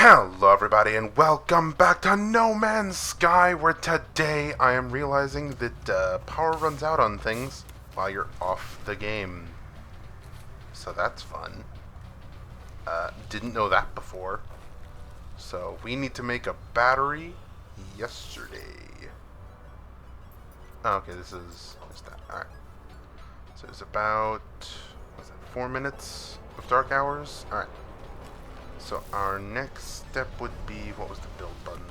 Hello everybody and welcome back to No Man's Sky, where today I am realizing that power runs out on things while you're off the game. So that's fun. Didn't know that before. So we need to make a battery yesterday. Oh, okay, this is that. Alright. So it's about, what's that, 4 minutes of dark hours? Alright. So our next step would be, what was the build button?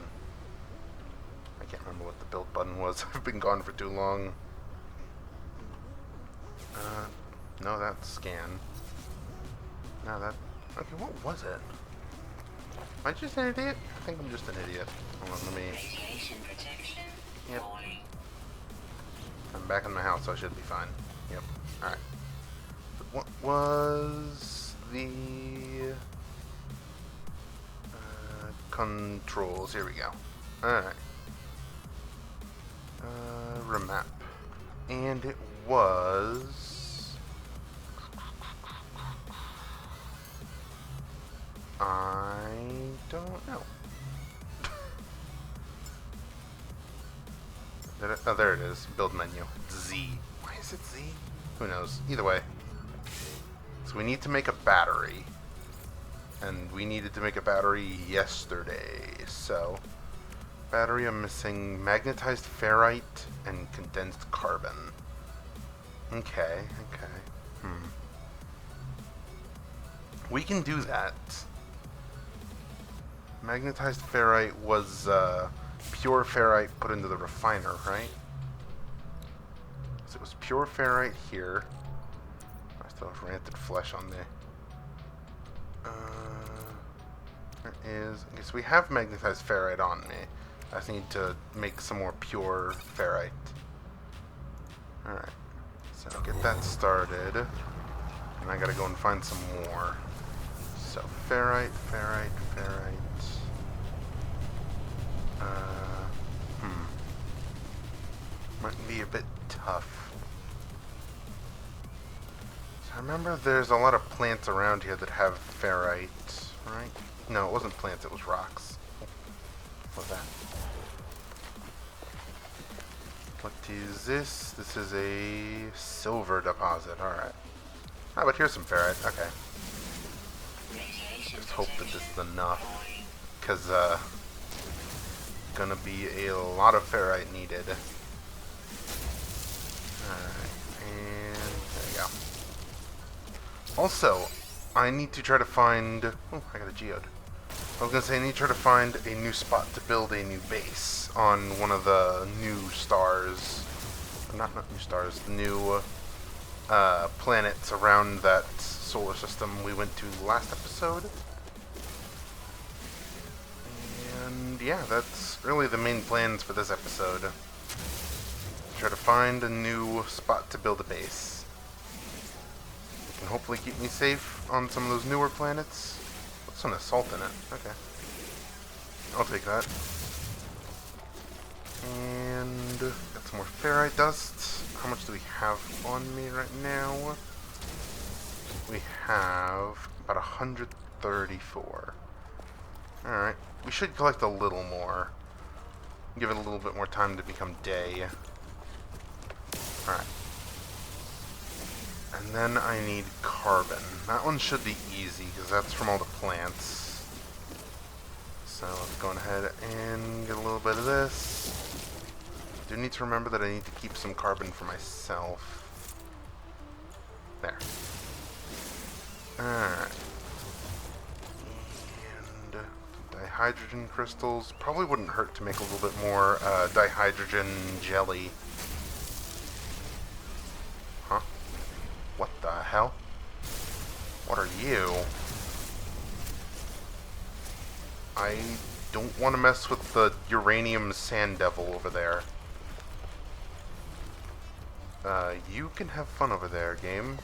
I can't remember what the build button was. I've been gone for too long. No, that's scan. No, that... Okay, what was it? Am I just an idiot? I think I'm just an idiot. Hold on, let me... Yep. I'm back in my house, so I should be fine. Yep. Alright. What was the... controls? Here we go. Alright. Remap. And it was... I don't know. Oh, there it is. Build menu. Z. Why is it Z? Who knows? Either way. So we need to make a battery. And we needed to make a battery yesterday. So, battery, I'm missing magnetized ferrite and condensed carbon. Okay. We can do that. Magnetized ferrite was pure ferrite put into the refiner, right? So it was pure ferrite here. I still have ranted flesh on there. There is... Okay, so we have magnetized ferrite on me. I just need to make some more pure ferrite. Alright. So get that started. And I gotta go and find some more. So ferrite. Might be a bit tough. So I remember there's a lot of plants around here that have ferrite, right? No, it wasn't plants, it was rocks. What's that? What is this? This is a silver deposit, alright. Ah, but here's some ferrite, okay. Just hope that this is enough, because, gonna be a lot of ferrite needed. Alright, and there we go. Also, I need to try to find... Oh, I got a geode. I was gonna say I need to try to find a new spot to build a new base on one of the new stars. Not new stars, the new planets around that solar system we went to last episode. And yeah, that's really the main plans for this episode. Try to find a new spot to build a base. It can hopefully keep me safe on some of those newer planets. What's some salt in it? Okay. I'll take that. And got some more ferrite dust. How much do we have on me right now? We have about 134. Alright. We should collect a little more. Give it a little bit more time to become day. Alright. And then I need carbon. That one should be easy, because that's from all the plants. So let's go ahead and get a little bit of this. I do need to remember that I need to keep some carbon for myself. There. Alright. And dihydrogen crystals. Probably wouldn't hurt to make a little bit more dihydrogen jelly. Huh? What the hell? What are you? I don't want to mess with the uranium sand devil over there. You can have fun over there, game.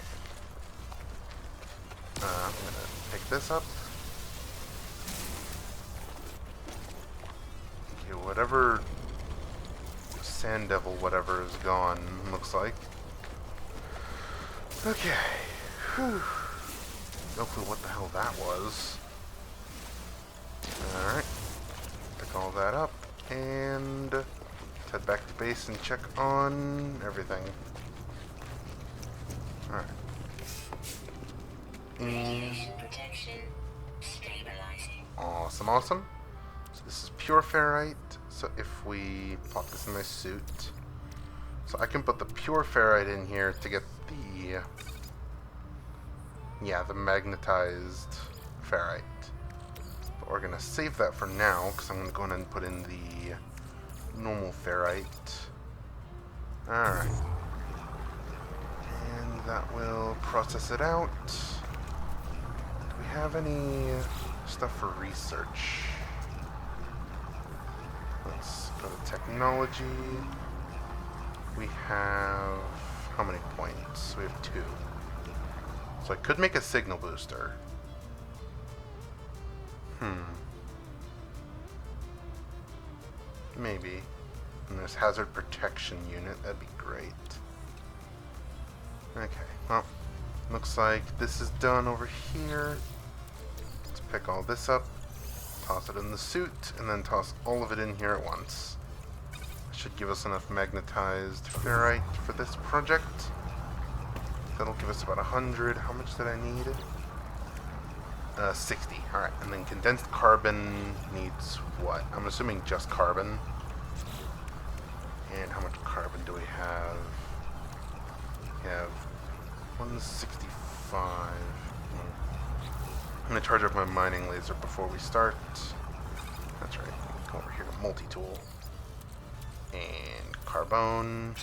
I'm gonna pick this up. Okay, whatever sand devil whatever is gone, looks like. Okay. Whew. No clue what the hell that was. touch base and check on everything. Alright. Radiation protection stabilizing. Awesome, awesome. So this is pure ferrite. So if we plop this in my suit, so I can put the pure ferrite in here to get the, the magnetized ferrite. But we're gonna save that for now because I'm gonna go ahead and put in the normal ferrite. Alright. And that will process it out. Do we have any stuff for research? Let's go to technology. We have how many points? We have 2. So I could make a signal booster. Maybe. And there's hazard protection unit. That'd be great. Okay, well, looks like this is done over here. Let's pick all this up, toss it in the suit, and then toss all of it in here at once. Should give us enough magnetized ferrite for this project. That'll give us about 100. How much did I need? 60. Alright, and then condensed carbon needs what? I'm assuming just carbon. And how much carbon do we have? We have 165. I'm going to charge up my mining laser before we start. That's right. Go over here to multi-tool. And carbon.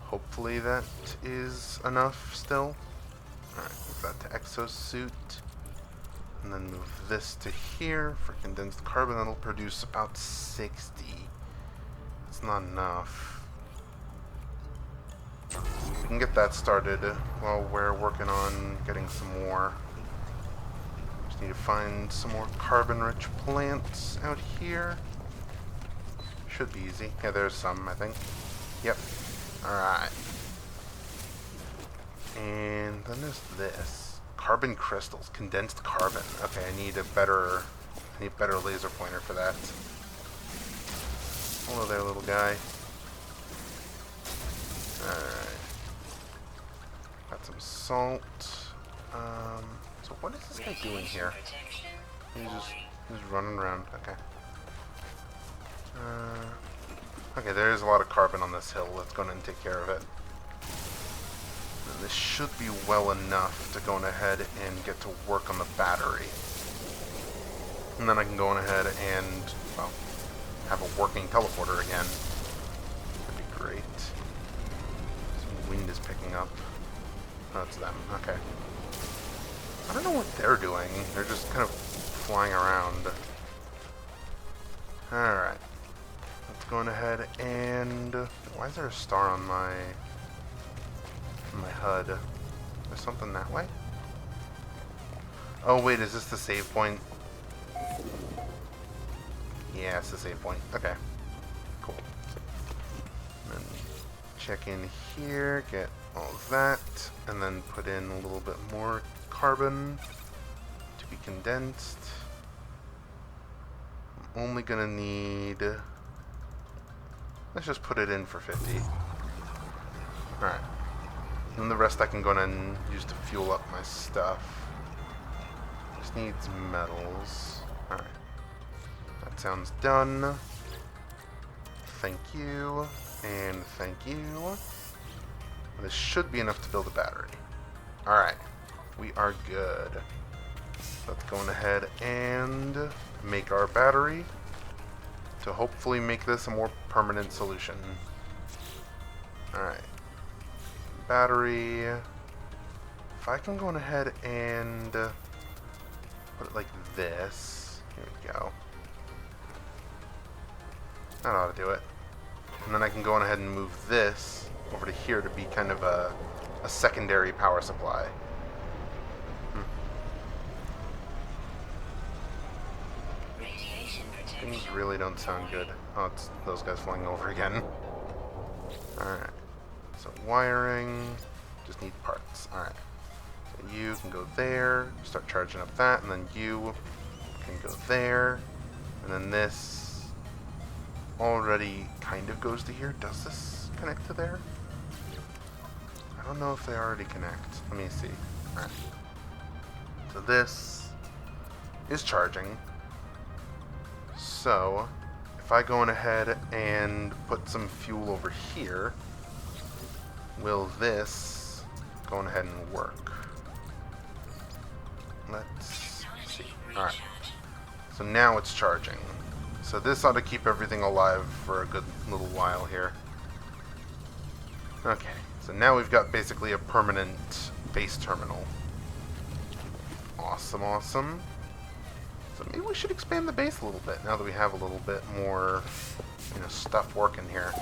Hopefully that is enough still. Alright, move that to exosuit. And then move this to here for condensed carbon. That'll produce about 60. It's not enough. We can get that started while we're working on getting some more. Just need to find some more carbon-rich plants out here. Should be easy. Yeah, there's some, I think. Yep. Alright. And then there's this. Carbon crystals. Condensed carbon. Okay, I need a better laser pointer for that. Hello there, little guy. Alright. Got some salt. So what is this guy doing here? He's running around. Okay. Okay, there's a lot of carbon on this hill. Let's go and take care of it. And this should be well enough to go on ahead and get to work on the battery. And then I can go on ahead and, well, have a working teleporter again. That'd be great. Some wind is picking up. Oh, it's them. Okay. I don't know what they're doing. They're just kind of flying around. Alright. Let's go on ahead and... Why is there a star on my HUD? There's something that way? Oh wait, is this the save point? Yeah, it's the save point. Okay. Cool. And then check in here, get all of that, and then put in a little bit more carbon to be condensed. I'm only gonna need... Let's just put it in for 50. Alright. And the rest I can go in and use to fuel up my stuff. Just needs metals. Alright. That sounds done. Thank you. And thank you. This should be enough to build a battery. Alright. We are good. Let's go on ahead and make our battery to hopefully make this a more permanent solution. Alright. Battery. If I can go on ahead and put it like this. Here we go. That ought to do it. And then I can go on ahead and move this over to here to be kind of a secondary power supply. Things really don't sound good. Oh, it's those guys flying over again. Alright. So wiring. Just need parts. Alright. So you can go there. Start charging up that. And then you can go there. And then this already kind of goes to here. Does this connect to there? I don't know if they already connect. Let me see. Alright. So this is charging. So, if I go on ahead and put some fuel over here, will this go on ahead and work? Let's see. Alright. So now it's charging. So this ought to keep everything alive for a good little while here. Okay. So now we've got basically a permanent base terminal. Awesome, awesome. So maybe we should expand the base a little bit now that we have a little bit more, stuff working here.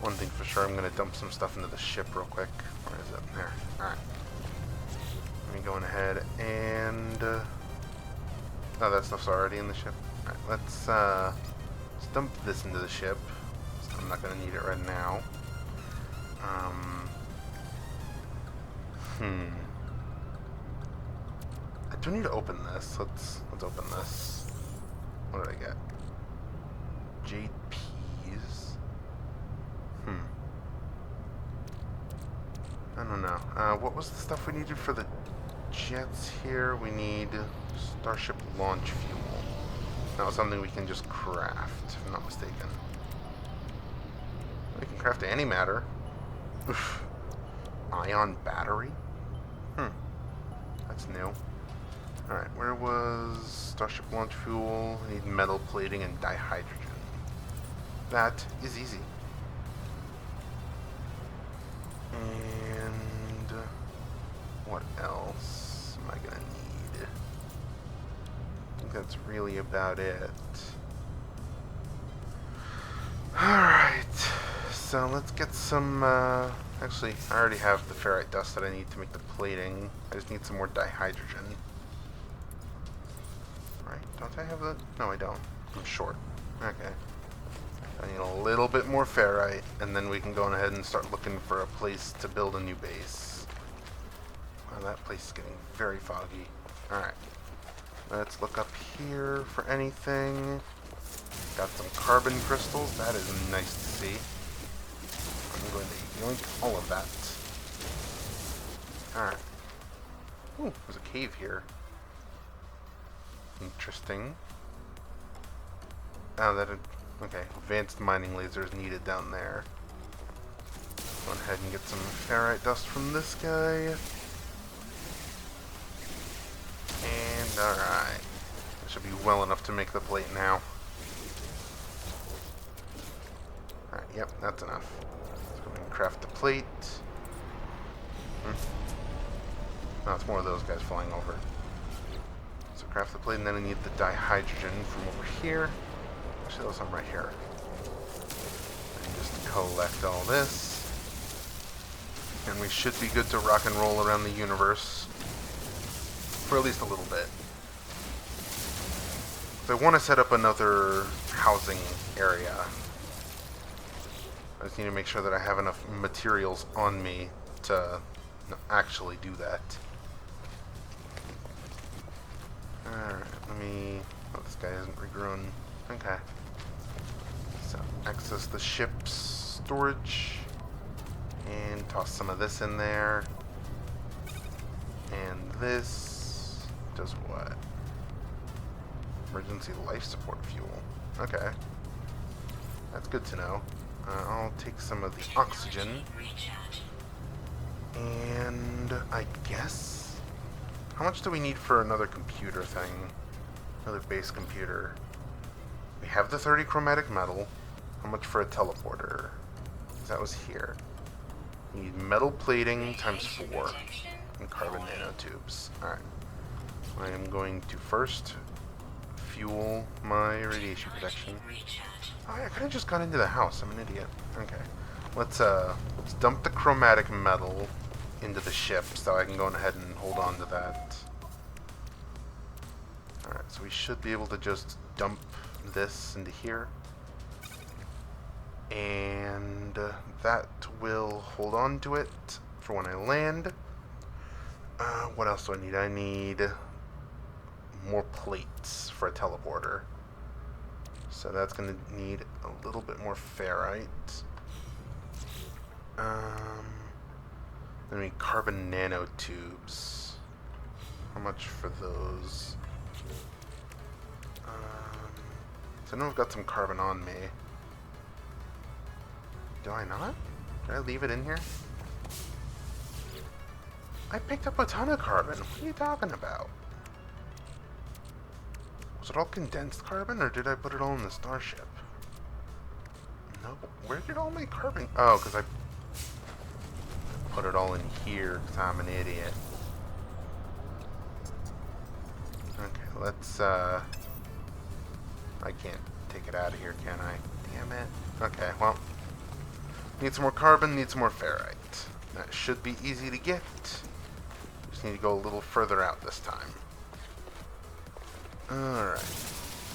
One thing for sure, I'm going to dump some stuff into the ship real quick. Where is it? There. Alright. Let me go on ahead and... oh, that stuff's already in the ship. Alright, let's dump this into the ship. I'm not going to need it right now. I do need to open this. Let's open this. What did I get? Jade peas. I don't know. What was the stuff we needed for the jets here? We need Starship launch fuel. That was something we can just craft, if I'm not mistaken. We can craft antimatter. Oof. Ion battery? That's new. Alright, where was Starship launch fuel? We need metal plating and dihydrogen. That is easy. And what else am I gonna need? I think that's really about it. Alright, so let's get some, actually, I already have the ferrite dust that I need to make the plating. I just need some more dihydrogen. Right, don't I have that? No, I don't. I'm short. Okay. I need a little bit more ferrite, and then we can go on ahead and start looking for a place to build a new base. Wow, that place is getting very foggy. Alright. Let's look up here for anything. Got some carbon crystals. That is nice to see. I'm going to yoink all of that. Alright. Ooh, there's a cave here. Interesting. Oh, okay. Advanced mining lasers needed down there. Go ahead and get some ferrite dust from this guy. And alright. That should be well enough to make the plate now. Alright, yep, that's enough. Let's go ahead and craft the plate. No, it's more of those guys flying over. So craft the plate, and then I need the dihydrogen from over here. Actually, there's some right here. And just collect all this. And we should be good to rock and roll around the universe. For at least a little bit. So I want to set up another housing area. I just need to make sure that I have enough materials on me to actually do that. Alright, let me... oh, this guy isn't regrown. Okay. So, access the ship's storage. And toss some of this in there. And this does what? Emergency life support fuel. Okay. That's good to know. I'll take some of the oxygen. And I guess... how much do we need for another computer thing? Another base computer. We have the 30 chromatic metal. How much for a teleporter? That was here. We need metal plating times 4. And carbon nanotubes. Alright. I am going to first fuel my radiation protection. Oh, I could have just gone into the house. I'm an idiot. Okay. Let's dump the chromatic metal into the ship so I can go ahead and hold on to that. Alright, so we should be able to just dump this into here. And that will hold on to it for when I land. What else do I need? I need more plates for a teleporter. So that's going to need a little bit more ferrite. Then we need carbon nanotubes. How much for those? So I know I've got some carbon on me. Do I not? Did I leave it in here? I picked up a ton of carbon. What are you talking about? Was it all condensed carbon, or did I put it all in the starship? No. Where did all my carbon... Oh, because I put it all in here because I'm an idiot. Okay, let's, I can't take it out of here, can I? Damn it. Okay, well. Need some more carbon, need some more ferrite. That should be easy to get. Just need to go a little further out this time. Alright.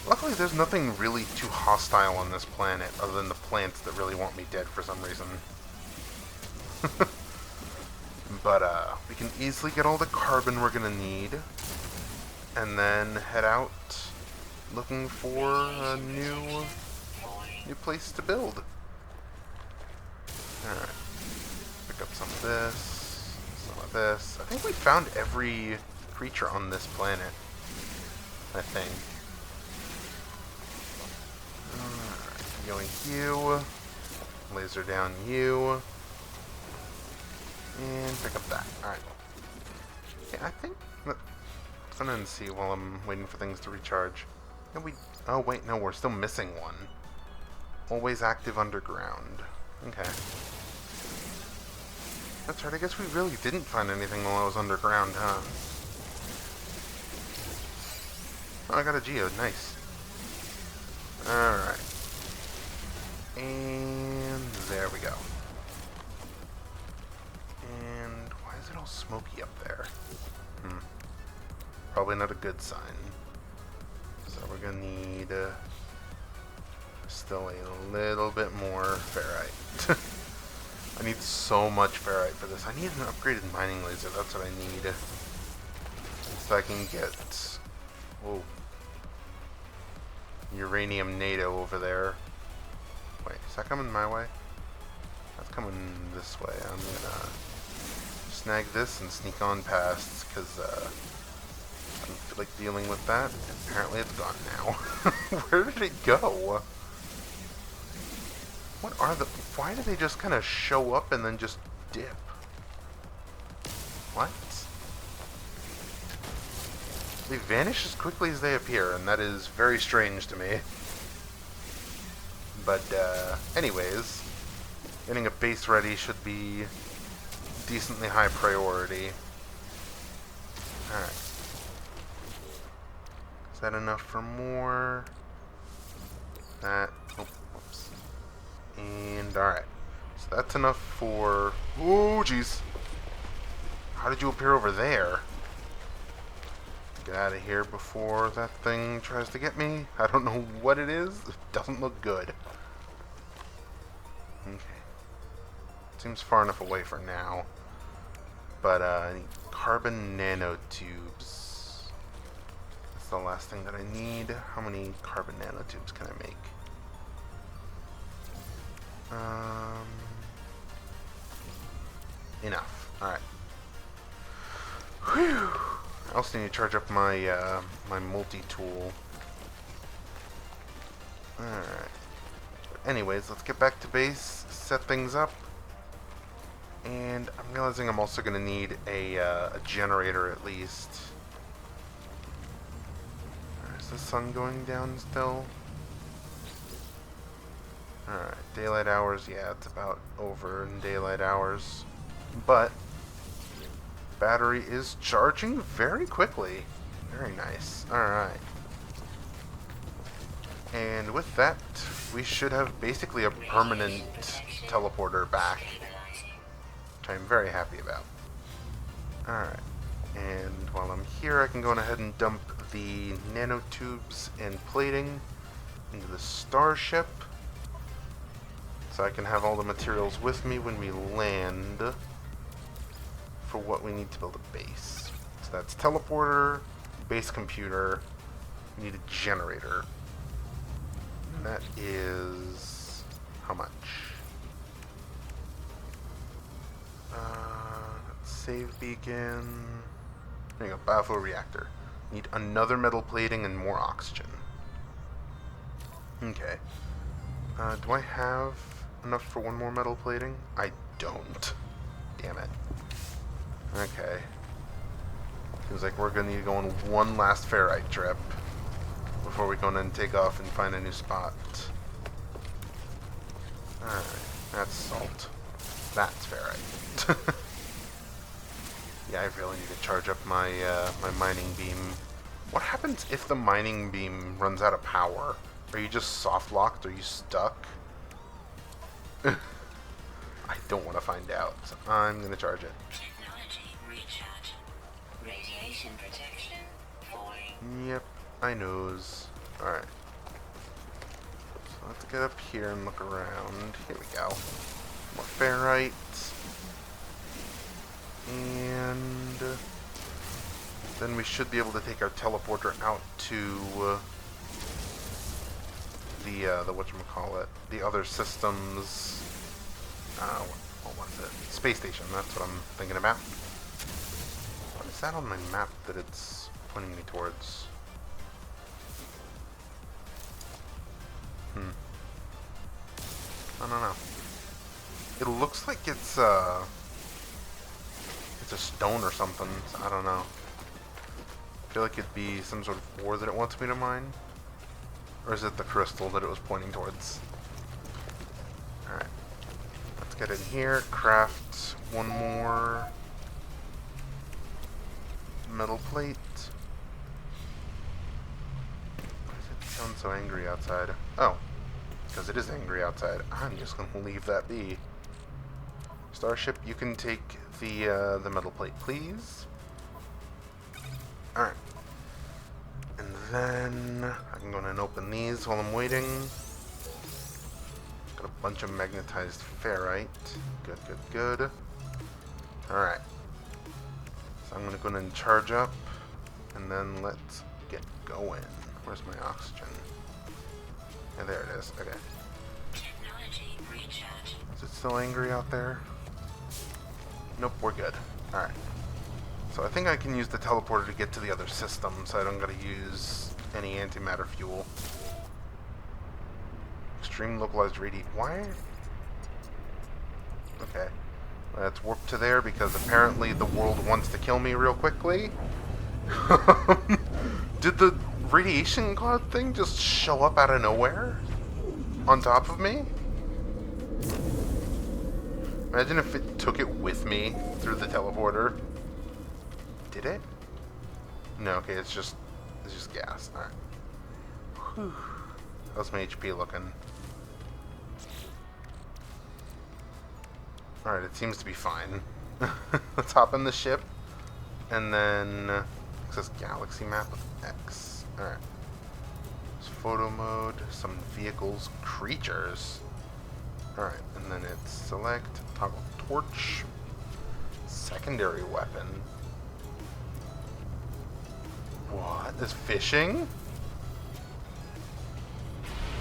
Luckily, there's nothing really too hostile on this planet other than the plants that really want me dead for some reason. But, we can easily get all the carbon we're gonna need. And then head out looking for a new place to build. Alright. Pick up some of this, some of this. I think we found every creature on this planet. I think. Alright, going you. Laser down you. And pick up that. Alright. Yeah, I think... Let's go ahead and see while I'm waiting for things to recharge. And we... Oh, wait, no, we're still missing one. Always active underground. Okay. That's right, I guess we really didn't find anything while I was underground, huh? Oh, I got a geode. Nice. Alright. And there we go. And why is it all smoky up there? Probably not a good sign. So we're gonna need still a little bit more ferrite. I need so much ferrite for this. I need an upgraded mining laser. That's what I need. So I can get... Whoa. Uranium NATO over there. Wait, is that coming my way? That's coming this way. I'm gonna snag this and sneak on past, because I don't feel like dealing with that. Apparently it's gone now. Where did it go? What are the... Why do they just kind of show up and then just dip? What? They vanish as quickly as they appear, and that is very strange to me. But, anyways, getting a base ready should be decently high priority. Alright. Is that enough for more? That... Oh, whoops. And, alright. So that's enough for... Oh, jeez. How did you appear over there? Get out of here before that thing tries to get me. I don't know what it is. It doesn't look good. Okay. Seems far enough away for now. But, I need carbon nanotubes. That's the last thing that I need. How many carbon nanotubes can I make? Enough. Alright. Whew. I also need to charge up my, my multi-tool. Alright. Anyways, let's get back to base, set things up. And I'm realizing I'm also going to need a generator at least. Is the sun going down still? Alright, daylight hours, yeah, it's about over in daylight hours. But battery is charging very quickly. Very nice. Alright. And with that, we should have basically a permanent teleporter back, which I'm very happy about. Alright. And while I'm here, I can go ahead and dump the nanotubes and plating into the starship, so I can have all the materials with me when we land for what we need to build a base. So that's teleporter, base computer, we need a generator. that is... how much? Save beacon. There you go, biofuel reactor. Need another metal plating and more oxygen. Okay. Do I have enough for one more metal plating? I don't. Damn it. Okay. Seems like we're gonna need to go on one last ferrite trip before we go in and take off and find a new spot. Alright, that's salt. That's ferrite. Yeah, I really need to charge up my my mining beam. What happens if the mining beam runs out of power? Are you just soft locked? Are you stuck? I don't want to find out, so I'm gonna charge it. Technology recharge. Radiation protection falling. Yep, I knows. Alright. So let's get up here and look around. Here we go. More ferrite. And then we should be able to take our teleporter out to the whatchamacallit, the other systems. What was it? Space station. That's what I'm thinking about. What is that on my map that it's pointing me towards? I don't know. It looks like it's a stone or something. So I don't know. I feel like it'd be some sort of ore that it wants me to mine. Or is it the crystal that it was pointing towards? Alright. Let's get in here, craft one more metal plate. Why does it sound so angry outside? Oh, because it is angry outside. I'm just going to leave that be. Starship, you can take the metal plate, please. Alright. And then I can go in and open these while I'm waiting. Got a bunch of magnetized ferrite. Good, good, good. Alright. So I'm gonna go in and charge up. And then let's get going. Where's my oxygen? Yeah, there it is. Okay. Technology recharge. Is it still angry out there? Nope, we're good. Alright. So I think I can use the teleporter to get to the other system, so I don't gotta use any antimatter fuel. Extreme localized radiation. Why? Okay. Let's warp to there because apparently the world wants to kill me real quickly. Did the radiation cloud thing just show up out of nowhere? On top of me? Imagine if it took it with me through the teleporter. Did it? No, okay, it's just gas. Alright. Whew. How's my HP looking? Alright, it seems to be fine. Let's hop in the ship. And then it says galaxy map of X. Alright. There's photo mode, some vehicles, creatures. Alright, and then it's select, toggle torch, secondary weapon. What? This fishing?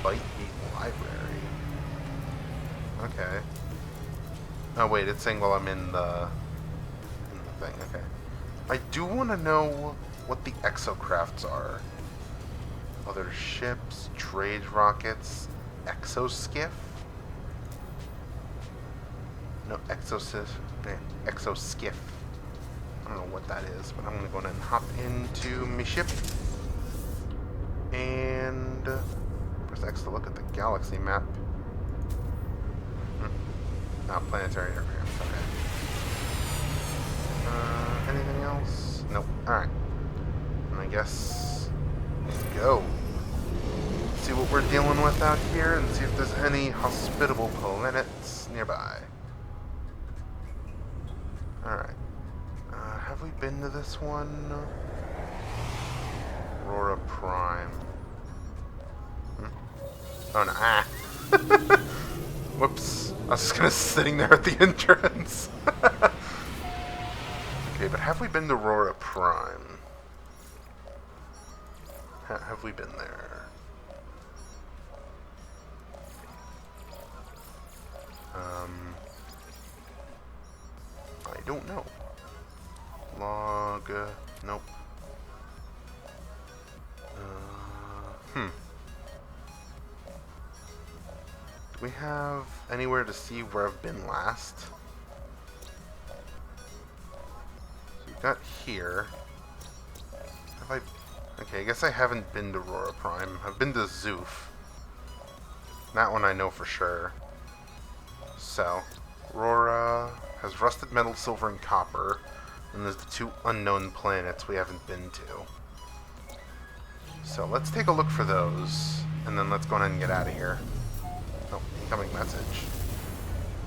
Bite Beat Library. Okay. Oh wait, it's saying while I'm in the thing. Okay. I do want to know what the exocrafts are. Other ships, trade rockets, exoskiff. No, exoskiff. I don't know what that is, but I'm going to go ahead and hop into my ship. And press X to look at the galaxy map. Planetary interference. Okay. Anything else? Nope. Alright. And I guess let's go. See what we're dealing with out here and see if there's any hospitable planets nearby. Alright. Have we been to this one? Aurora Prime. Oh no. Ah! Whoops. I was just sitting there at the entrance. Okay, but have we been to Aurora Prime? Have we been there? I don't know. Log, nope. Do we have anywhere to see where I've been last? So we've got here. Have I... Okay, I guess I haven't been to Aurora Prime. I've been to Zoof. That one I know for sure. So, Aurora has rusted metal, silver, and copper. And there's the 2 unknown planets we haven't been to. So let's take a look for those, and then let's go ahead and get out of here. Oh, incoming message.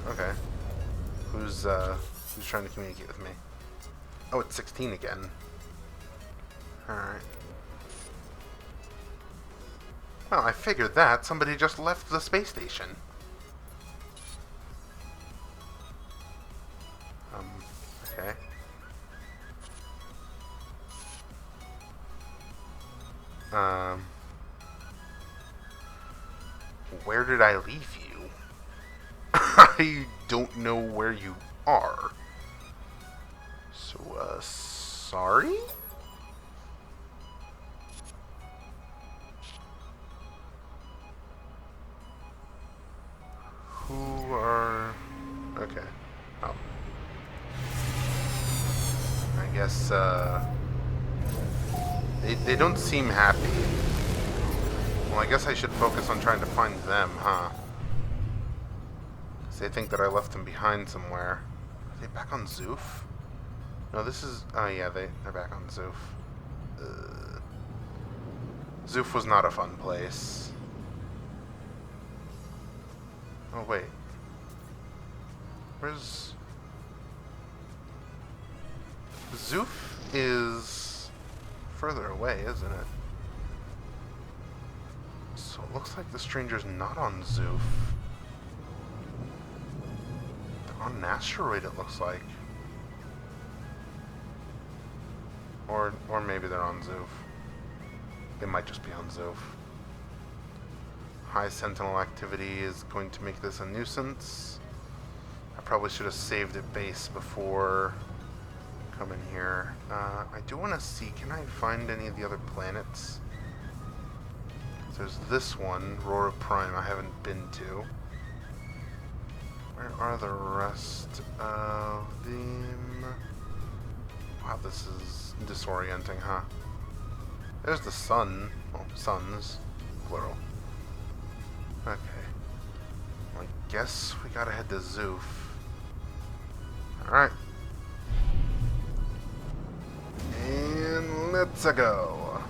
Okay. Who's trying to communicate with me? Oh, it's 16 again. Alright. Well, I figured that. Somebody just left the space station. Okay. Where did I leave you? I don't know where you are. So, sorry? Who are... Okay. Oh. I guess, They don't seem happy. Well, I guess I should focus on trying to find them, huh? Because they think that I left them behind somewhere. Are they back on Zoof? No, this is... Oh, yeah, they're back on Zoof. Zoof was not a fun place. Oh, wait. Where's... Zoof is further away, isn't it? So it looks like the stranger's not on Zoof. They're on an asteroid, it looks like. Or maybe they're on Zoof. They might just be on Zoof. High Sentinel activity is going to make this a nuisance. I probably should have saved at base before coming here. I do want to see, can I find any of the other planets? There's this one, Aurora Prime, I haven't been to. Where are the rest of them? Wow, this is disorienting, huh? There's the sun. Well, suns, plural. Okay. Well, I guess we gotta head to Zoof. Alright. And let's go.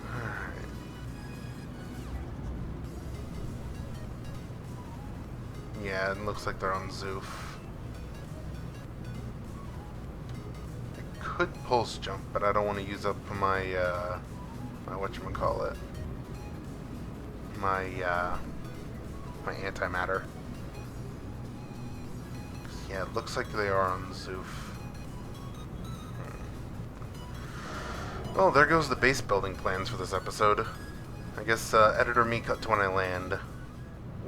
Alright. Yeah, it looks like they're on Zoof. I could pulse jump, but I don't want to use up my, my whatchamacallit. My antimatter. Yeah, it looks like they are on Zoof. Well, there goes the base building plans for this episode. I guess editor me cut to when I land.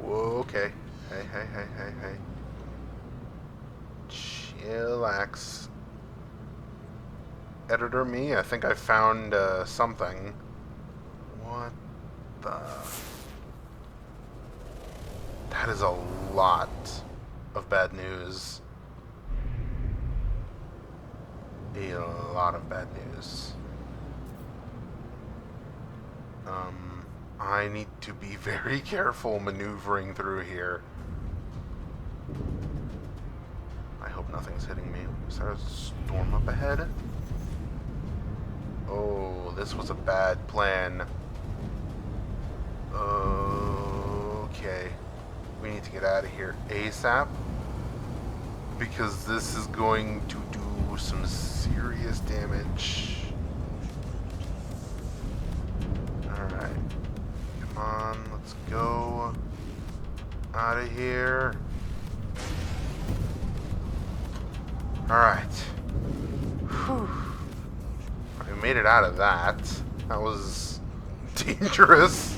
Whoa, okay. Hey. Chillax. Editor me, I think I found something. What the... That is a lot of bad news. A lot of bad news. I need to be very careful maneuvering through here. I hope nothing's hitting me. Is there a storm up ahead? Oh, this was a bad plan. Okay. We need to get out of here ASAP. Because this is going to do some serious damage. Alright. Come on, let's go. Out of here. Alright. Whew. We made it out of that. That was dangerous.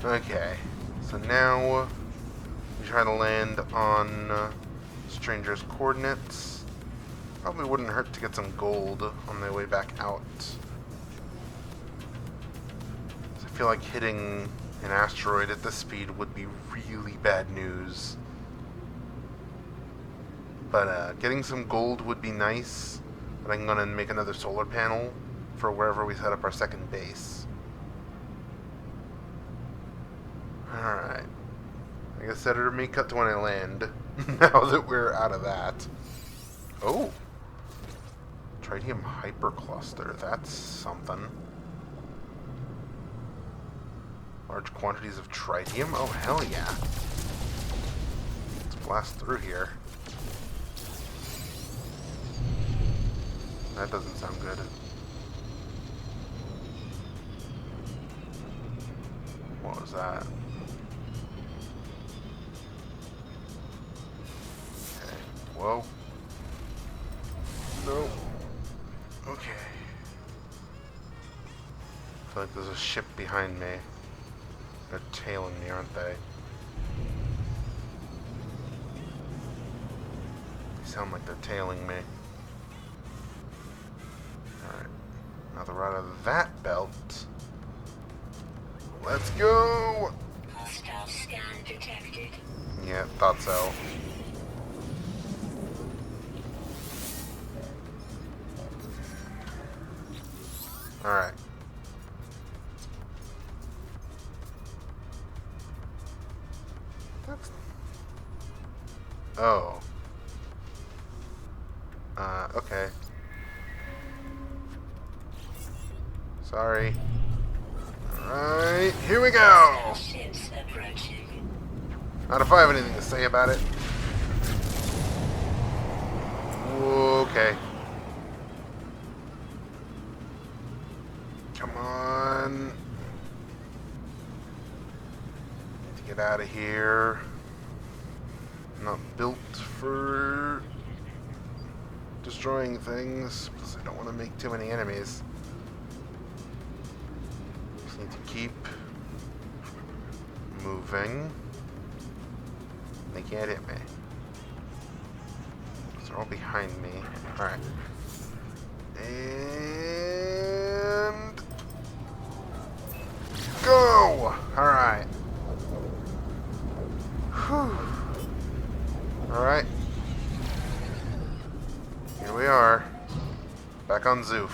Okay, so now we try to land on Stranger's coordinates. Probably wouldn't hurt to get some gold on my way back out. I feel like hitting an asteroid at this speed would be really bad news. But getting some gold would be nice. But I'm gonna make another solar panel for wherever we set up our second base. Alright. I guess editor may cut to when I land. Now that we're out of that. Oh! Tritium hypercluster. That's something. Large quantities of tritium? Oh, hell yeah. Let's blast through here. That doesn't sound good. What was that? Okay. Whoa. No. Okay. I feel like there's a ship behind me. They're tailing me, aren't they? They sound like they're tailing me. Alright. Now that we're out of that belt. Let's go! Hostile scan detected. Yeah, thought so. Alright. That's... Oh. Okay. Sorry. Alright, here we go! Ships approaching. Not if I have anything to say about it. Okay. Come on. Need to get out of here. I'm not built for destroying things, because I don't want to make too many enemies. Just need to keep moving. They can't hit me. They're all behind me. Alright. And... go! Alright. Whew. Alright. Here we are. Back on Zoof.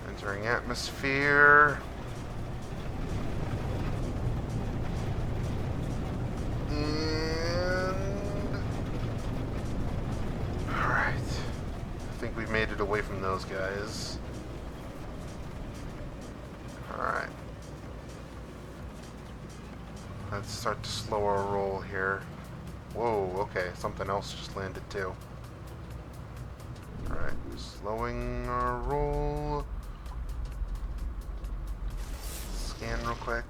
Entering atmosphere. Alright. I think we've made it away from those guys. Alright. Let's start to slow our roll here. Whoa, okay. Something else just landed too. Alright. Slowing our roll. Scan real quick.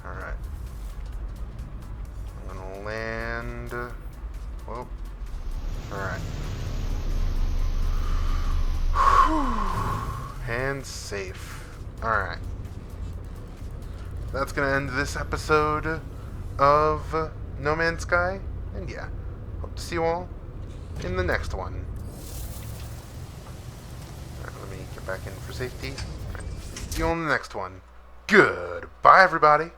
Alright. I'm gonna land. Whoa. Alright. And safe. Alright. That's gonna end this episode of No Man's Sky. And yeah, hope to see you all in the next one. Alright, let me get back in for safety. Alright, see you all in the next one. Goodbye, everybody.